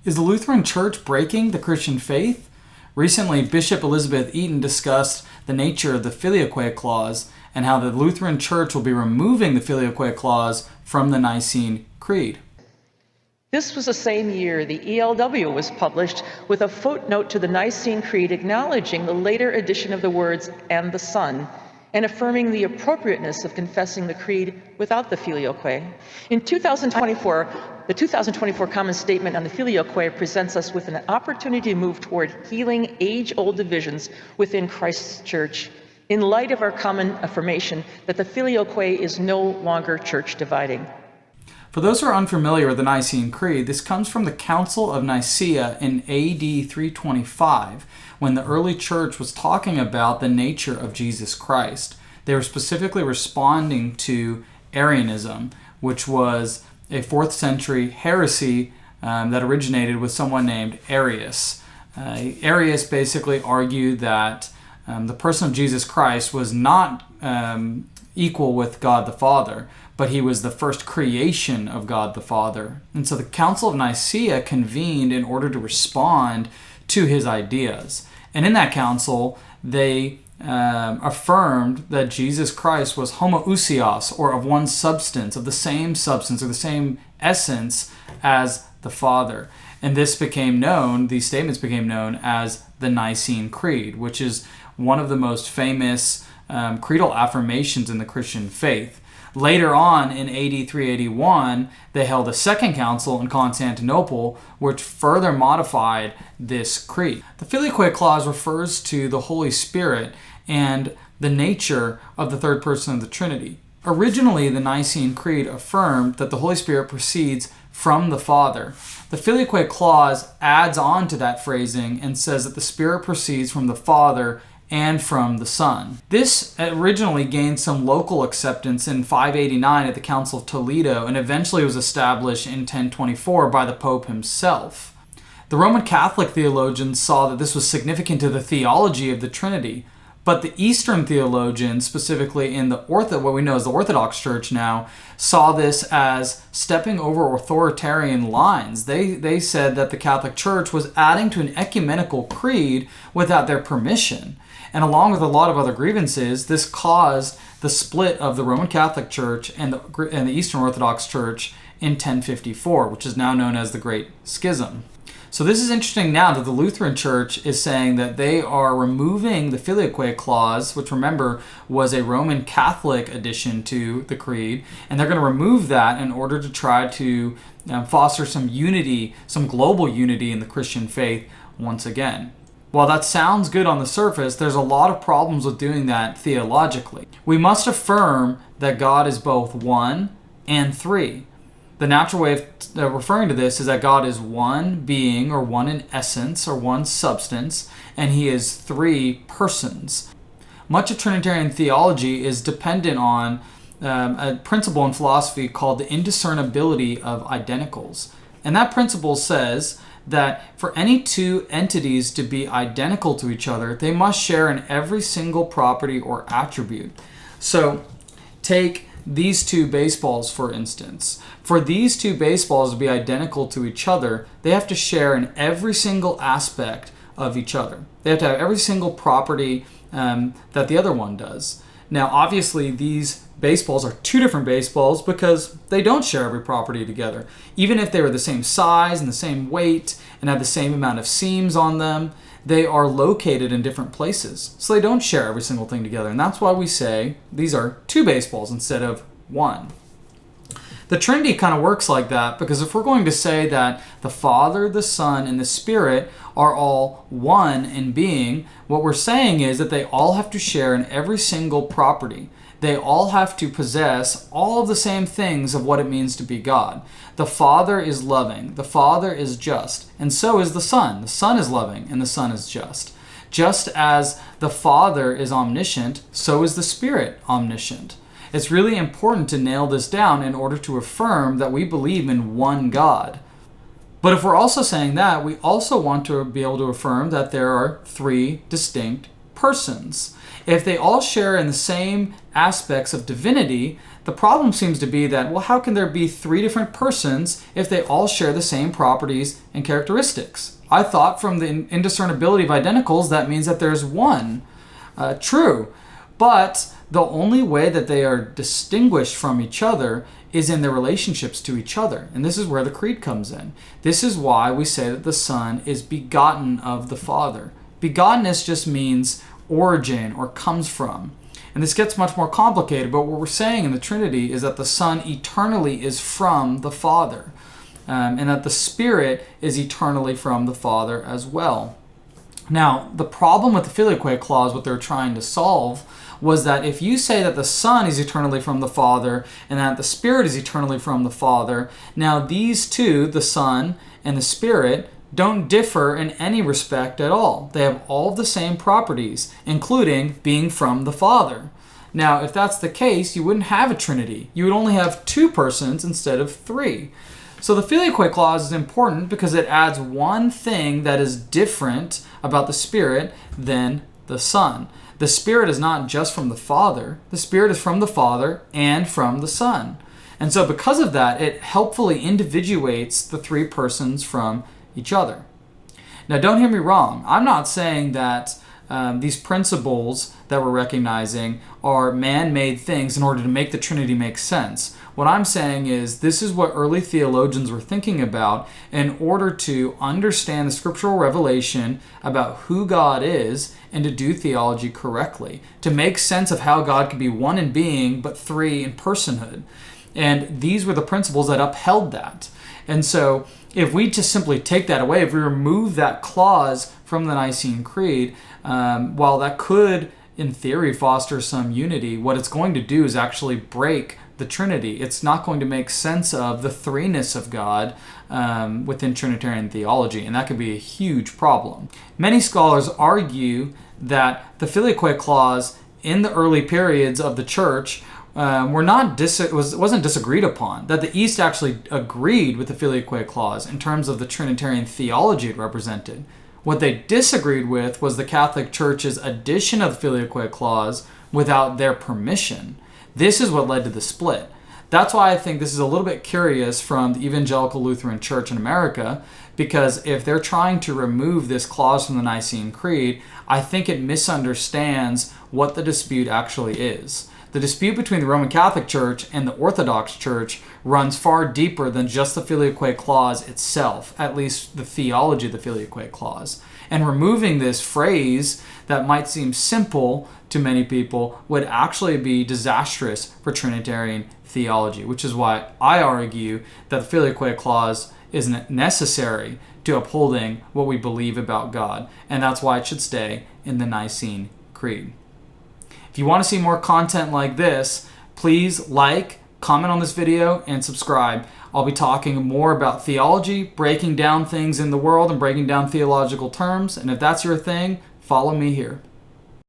Is the Lutheran Church breaking the Christian faith? Recently, Bishop Elizabeth Eaton discussed the nature of the Filioque clause and how the Lutheran Church will be removing the Filioque clause from the Nicene Creed. This was the same year the ELW was published with a footnote to the Nicene Creed acknowledging the later addition of the words "and the Son," and affirming the appropriateness of confessing the Creed without the Filioque. In 2024, the 2024 Common Statement on the Filioque presents us with an opportunity to move toward healing age-old divisions within Christ's Church, in light of our common affirmation that the Filioque is no longer church dividing. For those who are unfamiliar with the Nicene Creed, this comes from the Council of Nicaea in AD 325, when the early church was talking about the nature of Jesus Christ. They were specifically responding to Arianism, which was a 4th century heresy that originated with someone named Arius. Arius basically argued that the person of Jesus Christ was not equal with God the Father, but he was the first creation of God the Father. And so the Council of Nicaea convened in order to respond to his ideas. And in that council, they affirmed that Jesus Christ was homoousios, or of one substance, of the same substance or the same essence as the Father. And this became known, these statements became known as the Nicene Creed, which is one of the most famous creedal affirmations in the Christian faith. Later on, in AD 381, they held a second council in Constantinople, which further modified this creed. The Filioque clause refers to the Holy Spirit and the nature of the third person of the Trinity. Originally, the Nicene Creed affirmed that the Holy Spirit proceeds from the Father. The Filioque clause adds on to that phrasing and says that the Spirit proceeds from the Father and from the Son. This originally gained some local acceptance in 589 at the Council of Toledo and eventually was established in 1024 by the Pope himself. The Roman Catholic theologians saw that this was significant to the theology of the Trinity, but the Eastern theologians, specifically in what we know as the Orthodox Church now, saw this as stepping over authoritarian lines. They said that the Catholic Church was adding to an ecumenical creed without their permission. And along with a lot of other grievances, this caused the split of the Roman Catholic Church and the Eastern Orthodox Church in 1054, which is now known as the Great Schism. So this is interesting now that the Lutheran Church is saying that they are removing the Filioque clause, which remember was a Roman Catholic addition to the Creed, and they're going to remove that in order to try to foster some unity, some global unity in the Christian faith once again. While that sounds good on the surface, there's a lot of problems with doing that theologically. We must affirm that God is both one and three. The natural way of referring to this is that God is one being, or one in essence, or one substance, and he is three persons. Much of Trinitarian theology is dependent on a principle in philosophy called the indiscernibility of identicals. And that principle says that for any two entities to be identical to each other, they must share in every single property or attribute. So take these two baseballs, for instance. For these two baseballs to be identical to each other, they have to share in every single aspect of each other. They have to have every single property that the other one does. Now, obviously, these baseballs are two different baseballs because they don't share every property together. Even if they were the same size and the same weight and have the same amount of seams on them, they are located in different places. So they don't share every single thing together. And that's why we say these are two baseballs instead of one. The Trinity kind of works like that because if we're going to say that the Father, the Son, and the Spirit are all one in being, what we're saying is that they all have to share in every single property. They all have to possess all of the same things of what it means to be God. The Father is loving, the Father is just, and so is the Son. The Son is loving, and the Son is just. Just as the Father is omniscient, so is the Spirit omniscient. It's really important to nail this down in order to affirm that we believe in one God. But if we're also saying that, we also want to be able to affirm that there are three distinct persons. If they all share in the same aspects of divinity, the problem seems to be that, well, how can there be three different persons if they all share the same properties and characteristics? I thought from the indiscernibility of identicals, that means that there's one. True, but the only way that they are distinguished from each other is in their relationships to each other. And this is where the Creed comes in. This is why we say that the Son is begotten of the Father. Begottenness just means origin or comes from. And this gets much more complicated, but what we're saying in the Trinity is that the Son eternally is from the Father, and that the Spirit is eternally from the Father as well. Now, the problem with the Filioque clause, what they're trying to solve, was that if you say that the Son is eternally from the Father and that the Spirit is eternally from the Father, now these two, the Son and the Spirit, don't differ in any respect at all. They have all the same properties, including being from the Father. Now, if that's the case, you wouldn't have a Trinity. You would only have two persons instead of three. So the Filioque clause is important because it adds one thing that is different about the Spirit than the Son. The Spirit is not just from the Father. The Spirit is from the Father and from the Son. And so because of that, it helpfully individuates the three persons from each other. Now, don't hear me wrong. I'm not saying that these principles that we're recognizing are man-made things in order to make the Trinity make sense. What I'm saying is this is what early theologians were thinking about in order to understand the scriptural revelation about who God is and to do theology correctly, to make sense of how God could be one in being but three in personhood. And these were the principles that upheld that. And so if we just simply take that away, if we remove that clause from the Nicene Creed, while that could, in theory, foster some unity, what it's going to do is actually break the Trinity. It's not going to make sense of the threeness of God within Trinitarian theology, and that could be a huge problem. Many scholars argue that the Filioque clause in the early periods of the church wasn't disagreed upon, that the East actually agreed with the Filioque clause in terms of the Trinitarian theology it represented. What they disagreed with was the Catholic Church's addition of the Filioque clause without their permission. This is what led to the split. That's why I think this is a little bit curious from the evangelical Lutheran Church in America, because if they're trying to remove this clause from the Nicene Creed, I think it misunderstands what the dispute actually is. The dispute between the Roman Catholic Church and the Orthodox Church runs far deeper than just the Filioque clause itself, at least the theology of the Filioque clause. And removing this phrase that might seem simple to many people would actually be disastrous for Trinitarian theology, which is why I argue that the Filioque clause isn't necessary to upholding what we believe about God, and that's why it should stay in the Nicene Creed. If you want to see more content like this, please like, comment on this video, and subscribe. I'll be talking more about theology, breaking down things in the world, and breaking down theological terms. And if that's your thing, follow me here.